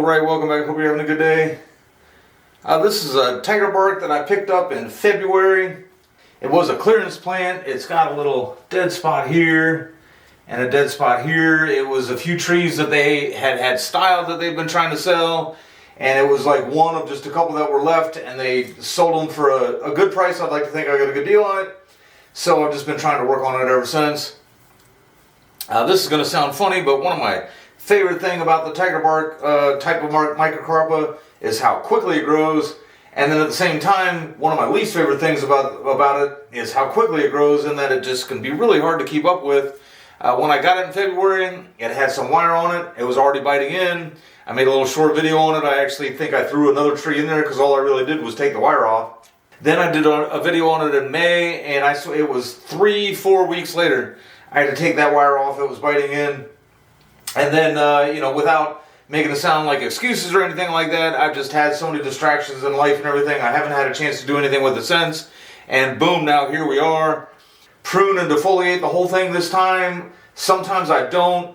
Alright, welcome back. Hope you're having a good day. This is a tiger bark that I picked up in February. It was a clearance plant. It's got a little dead spot here and a dead spot here. It was a few trees that they had styled that they've been trying to sell, and it was like one of just a couple that were left, and they sold them for a good price. I'd like to think I got a good deal on it, so I've just been trying to work on it ever since. This is going to sound funny, but one of my favorite thing about the tiger bark type of Microcarpa is how quickly it grows, and then at the same time, one of my least favorite things about it is how quickly it grows, and that it just can be really hard to keep up with. When I got it in February, it had some wire on it. It was already biting in. I made a little short video on it. I actually think I threw another tree in there because all I really did was take the wire off. Then I did a video on it in May, and it was 3-4 weeks later. I had to take that wire off. It was biting in. And then, without making it sound like excuses or anything like that, I've just had so many distractions in life and everything. I haven't had a chance to do anything with it since. And boom, now here we are. Prune and defoliate the whole thing this time. Sometimes I don't.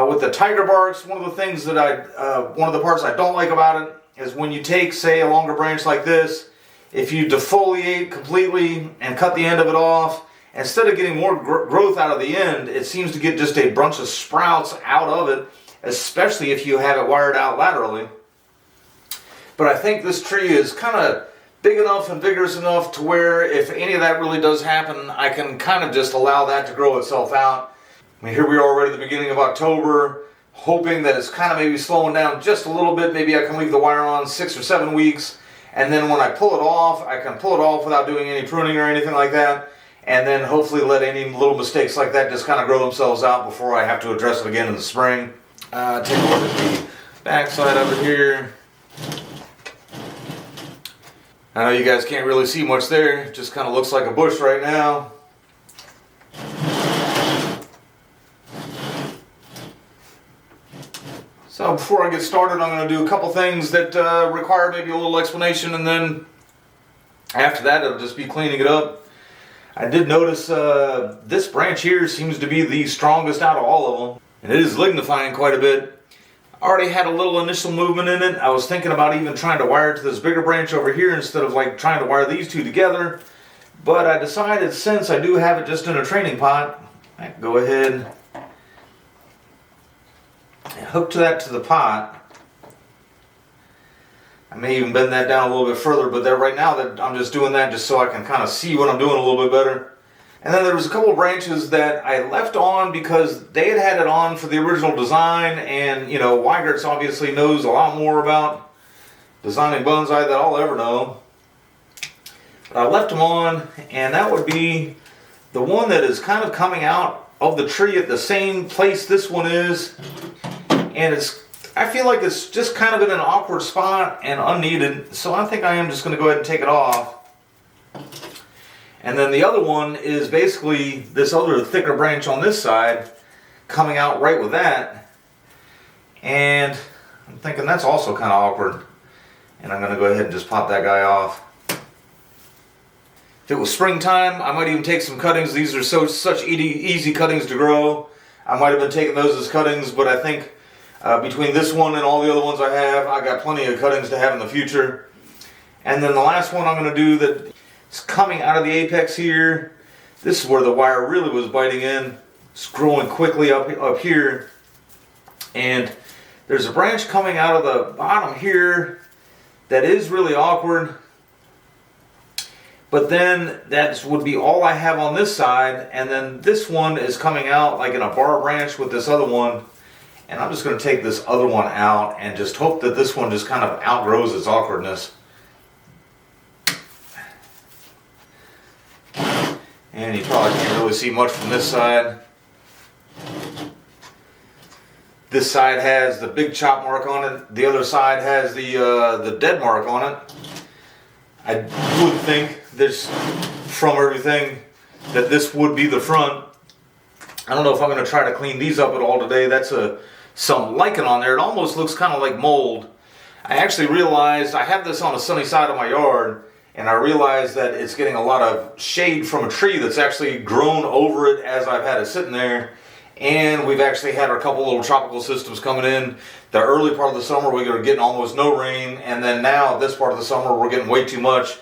With the tiger barks, one of the things that one of the parts I don't like about it is when you take, say, a longer branch like this, if you defoliate completely and cut the end of it off, instead of getting more growth out of the end, it seems to get just a bunch of sprouts out of it, especially if you have it wired out laterally. But I think this tree is kind of big enough and vigorous enough to where if any of that really does happen, I can kind of just allow that to grow itself out. I mean, here we are already at the beginning of October, hoping that it's kind of maybe slowing down just a little bit. Maybe I can leave the wire on 6 or 7 weeks, and then when I pull it off, I can pull it off without doing any pruning or anything like that. And then hopefully let any little mistakes like that just kind of grow themselves out before I have to address it again in the spring. Take a look at the back side of it here. I know you guys can't really see much there. It just kind of looks like a bush right now. So before I get started, I'm going to do a couple things that require maybe a little explanation, and then after that it'll just be cleaning it up. I did notice this branch here seems to be the strongest out of all of them, and it is lignifying quite a bit. I already had a little initial movement in it. I was thinking about even trying to wire it to this bigger branch over here instead of like trying to wire these two together, but I decided since I do have it just in a training pot, I can go ahead and hook that to the pot. I may even bend that down a little bit further, but right now that I'm just doing that just so I can kind of see what I'm doing a little bit better. And then there was a couple of branches that I left on because they had it on for the original design, and Weigert's obviously knows a lot more about designing bonsai than I'll ever know. But I left them on, and that would be the one that is kind of coming out of the tree at the same place this one is, and I feel like it's just kind of in an awkward spot and unneeded, so I think I am just going to go ahead and take it off. And then the other one is basically this other thicker branch on this side coming out right with that, and I'm thinking that's also kind of awkward, and I'm going to go ahead and just pop that guy off. If it was springtime, I might even take some cuttings. These are such easy cuttings to grow. I might have been taking those as cuttings, but I think between this one and all the other ones I got plenty of cuttings to have in the future. And then the last one I'm going to do that is coming out of the apex here. This is where the wire really was biting in. It's growing quickly up here. And there's a branch coming out of the bottom here that is really awkward. But then that would be all I have on this side. And then this one is coming out like in a bar branch with this other one. And I'm just going to take this other one out and just hope that this one just kind of outgrows its awkwardness. And you probably can't really see much from this side. This side has the big chop mark on it. The other side has the dead mark on it. I would think this, from everything, that this would be the front. I don't know if I'm going to try to clean these up at all today. That's some lichen on there. It almost looks kind of like mold. I actually realized I have this on the sunny side of my yard, and I realized that it's getting a lot of shade from a tree that's actually grown over it as I've had it sitting there. And we've actually had a couple little tropical systems coming in. The early part of the summer we were getting almost no rain, and then now this part of the summer we're getting way too much.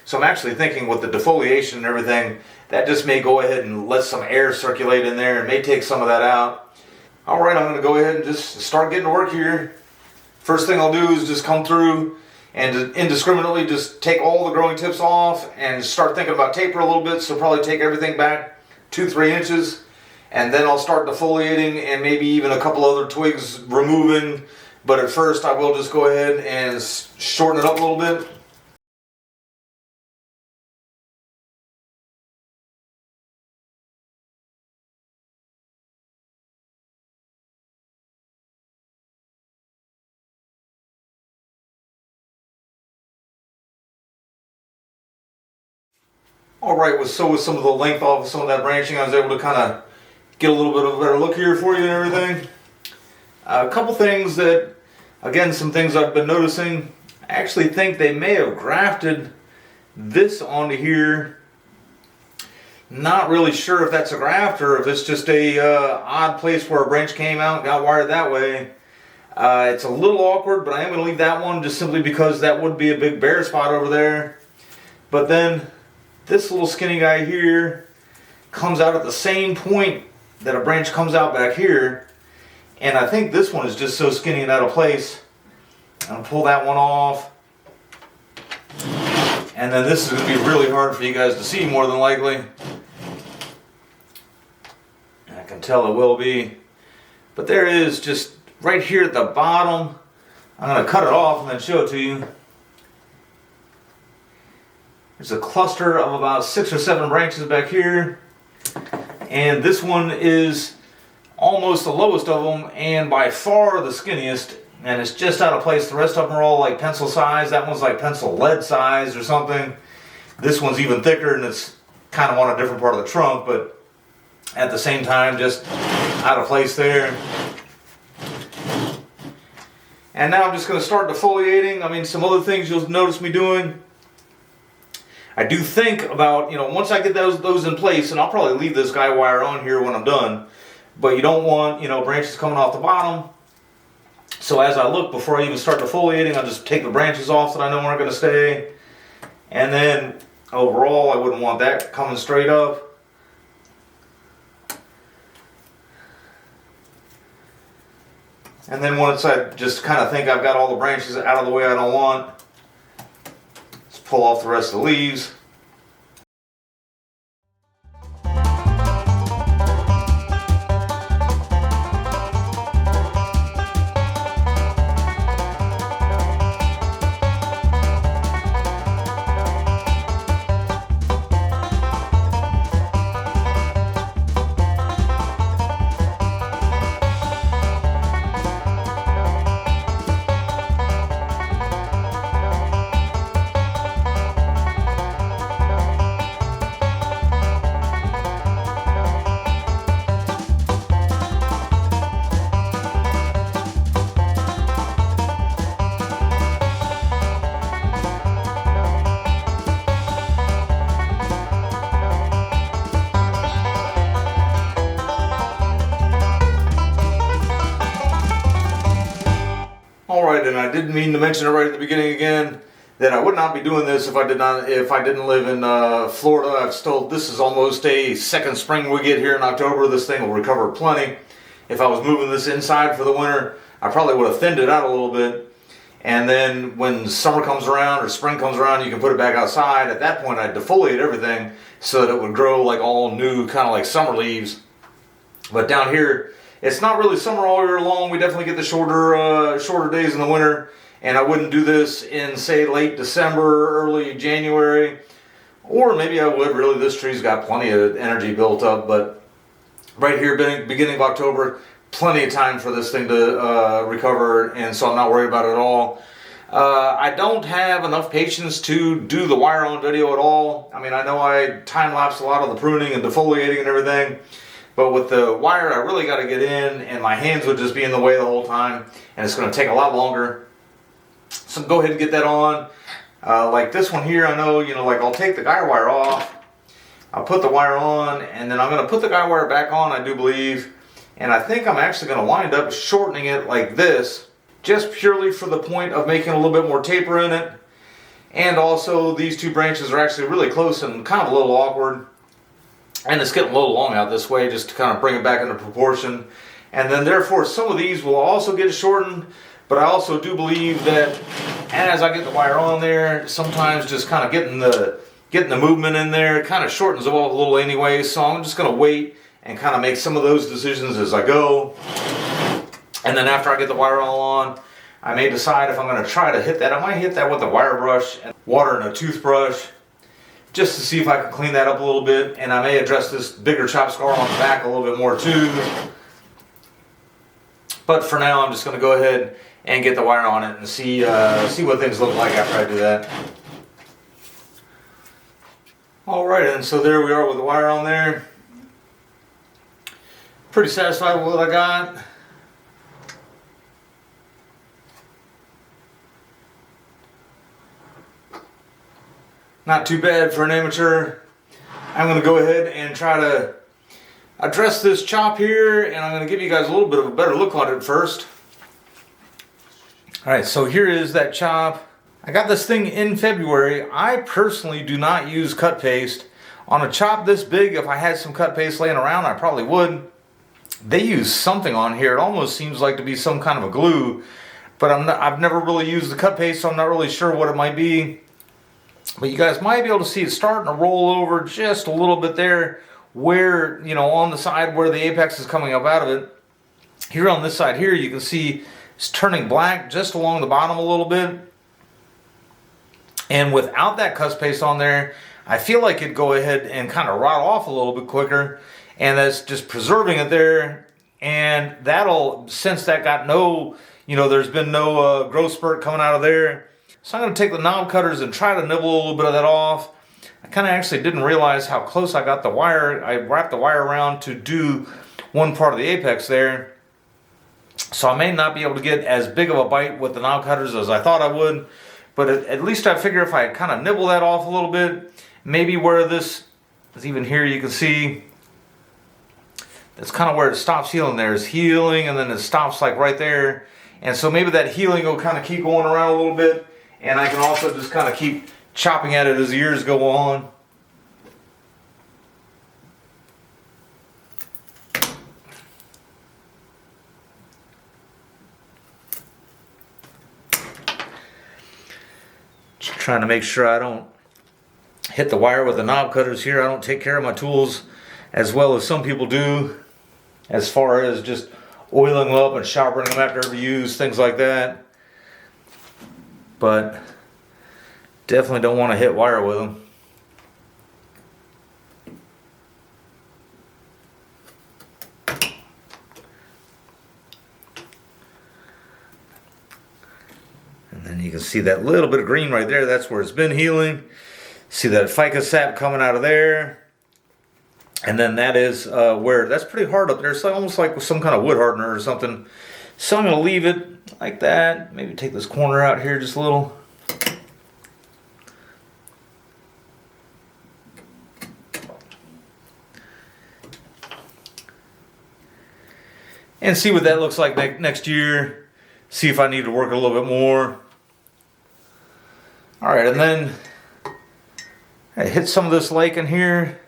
So I'm actually thinking with the defoliation and everything, that just may go ahead and let some air circulate in there and may take some of that out. Alright, I'm going to go ahead and just start getting to work here. First thing I'll do is just come through and indiscriminately just take all the growing tips off and start thinking about taper a little bit, so probably take everything back 2-3 inches. And then I'll start defoliating and maybe even a couple other twigs removing. But at first I will just go ahead and shorten it up a little bit. Alright, so with some of the length off of some of that branching, I was able to kind of get a little bit of a better look here for you and everything. A couple things that, again, some things I've been noticing. I actually think they may have grafted this onto here. Not really sure if that's a graft or if it's just a odd place where a branch came out and got wired that way. It's a little awkward, but I am going to leave that one just simply because that would be a big bare spot over there. But then this little skinny guy here comes out at the same point that a branch comes out back here, and I think this one is just so skinny and out of place. I'll pull that one off, and then this is going to be really hard for you guys to see more than likely. I can tell it will be, but there is just right here at the bottom. I'm going to cut it off and then show it to you. There's a cluster of about 6 or 7 branches back here. And this one is almost the lowest of them and by far the skinniest, and it's just out of place. The rest of them are all like pencil size. That one's like pencil lead size or something. This one's even thicker and it's kind of on a different part of the trunk, but at the same time just out of place there. And now I'm just going to start defoliating. I mean, some other things you'll notice me doing. I do think about, once I get those in place, and I'll probably leave this guy wire on here when I'm done, but you don't want, branches coming off the bottom. So as I look, before I even start defoliating, I'll just take the branches off that I know aren't going to stay. And then overall, I wouldn't want that coming straight up. And then once I just kind of think I've got all the branches out of the way I don't want, pull off the rest of the leaves. Alright, and I didn't mean to mention it right at the beginning again, that I would not be doing this if I didn't live in Florida. This is almost a second spring we get here in October. This thing will recover plenty. If I was moving this inside for the winter, I probably would have thinned it out a little bit. And then when summer comes around or spring comes around, you can put it back outside. At that point, I'd defoliate everything so that it would grow like all new, kind of like summer leaves. But down here, it's not really summer all year long. We definitely get the shorter days in the winter. And I wouldn't do this in, say, late December, early January. Or maybe I would. Really, this tree's got plenty of energy built up. But right here, beginning of October, plenty of time for this thing to recover. And so I'm not worried about it at all. I don't have enough patience to do the wire on video at all. I mean, I know I time-lapse a lot of the pruning and defoliating and everything. But with the wire, I really got to get in, and my hands would just be in the way the whole time, and it's going to take a lot longer. So go ahead and get that on. Like this one here, I know, like I'll take the guy wire off, I'll put the wire on, and then I'm going to put the guy wire back on, I do believe, And I think I'm actually going to wind up shortening it like this, just purely for the point of making a little bit more taper in it. And also these two branches are actually really close and kind of a little awkward. And it's getting a little long out this way, just to kind of bring it back into proportion. And then therefore some of these will also get shortened, but I also do believe that as I get the wire on there, sometimes just kind of getting the movement in there, it kind of shortens it all a little anyway. So I'm just going to wait and kind of make some of those decisions as I go. And then after I get the wire all on, I may decide if I'm going to try to hit that. I might hit that with a wire brush and water and a toothbrush, just to see if I can clean that up a little bit. And I may address this bigger chop scar on the back a little bit more too. But for now, I'm just going to go ahead and get the wire on it and see what things look like after I do that. Alright, and so there we are with the wire on there. Pretty satisfied with what I got. Not too bad for an amateur. I'm going to go ahead and try to address this chop here, and I'm going to give you guys a little bit of a better look on it first. Alright, so here is that chop. I got this thing in February. I personally do not use cut paste. On a chop this big, if I had some cut paste laying around, I probably would. They use something on here. It almost seems like to be some kind of a glue, but I've never really used the cut paste, so I'm not really sure what it might be. But you guys might be able to see it starting to roll over just a little bit there, where, you know, on the side where the apex is coming up out of it. Here on this side here, you can see it's turning black just along the bottom a little bit. And without that cut paste on there, I feel like it'd go ahead and kind of rot off a little bit quicker. And that's just preserving it there. And that'll, since that got no, you know, there's been no growth spurt coming out of there. So I'm going to take the knob cutters and try to nibble a little bit of that off. I kind of actually didn't realize how close I got the wire. I wrapped the wire around to do one part of the apex there. So I may not be able to get as big of a bite with the knob cutters as I thought I would. But at least I figure if I kind of nibble that off a little bit, maybe where this is, even here you can see, that's kind of where it stops healing. There's healing and then it stops like right there. And so maybe that healing will kind of keep going around a little bit. And I can also just kind of keep chopping at it as the years go on. Just trying to make sure I don't hit the wire with the knob cutters here. I don't take care of my tools as well as some people do, as far as just oiling them up and sharpening them after every use, things like that. But definitely don't want to hit wire with them. And then you can see that little bit of green right there. That's where it's been healing. See that ficus sap coming out of there. And then that is where, that's pretty hard up there. It's almost like some kind of wood hardener or something. So I'm going to leave it like that. Maybe take this corner out here just a little. And see what that looks like next year. See if I need to work a little bit more. Alright, and then I hit some of this lake in here.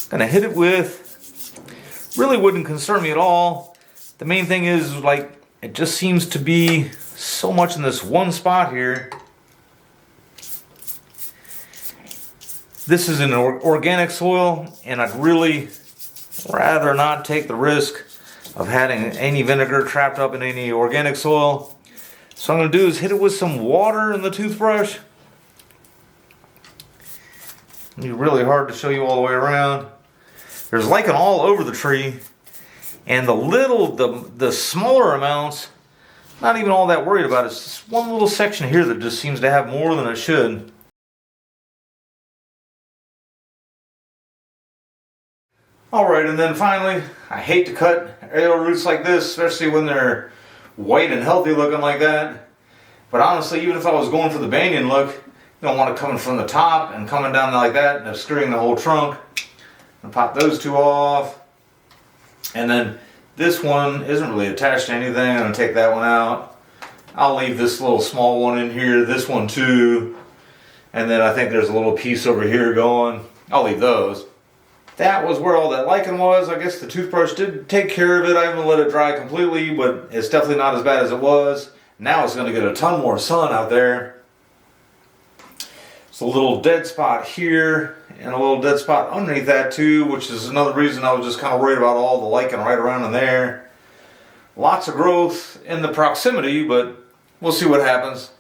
Gonna hit it with, really wouldn't concern me at all. The main thing is, like, it just seems to be so much in this one spot here. This is an organic soil, and I'd really rather not take the risk of having any vinegar trapped up in any organic soil. So what I'm going to do is hit it with some water in the toothbrush. It'll be really hard to show you all the way around. There's lichen all over the tree, and the smaller amounts, not even all that worried about. It's just one little section here that just seems to have more than it should. Alright, and then finally, I hate to cut arrow roots like this, especially when they're white and healthy looking like that. But honestly, even if I was going for the banyan look, you don't want it coming from the top and coming down like that and obscuring the whole trunk. And pop those two off. And then This one isn't really attached to anything. I'm going to take that one out. I'll leave this little small one in here, this one too. And then I think there's a little piece over here going. I'll leave those. That was where all that lichen was. I guess the toothbrush did take care of it. I haven't let it dry completely, but it's definitely not as bad as it was. Now it's going to get a ton more sun out there. It's a little dead spot here and a little dead spot underneath that too, which is another reason I was just kind of worried about all the lichen right around in there. Lots of growth in the proximity, but we'll see what happens.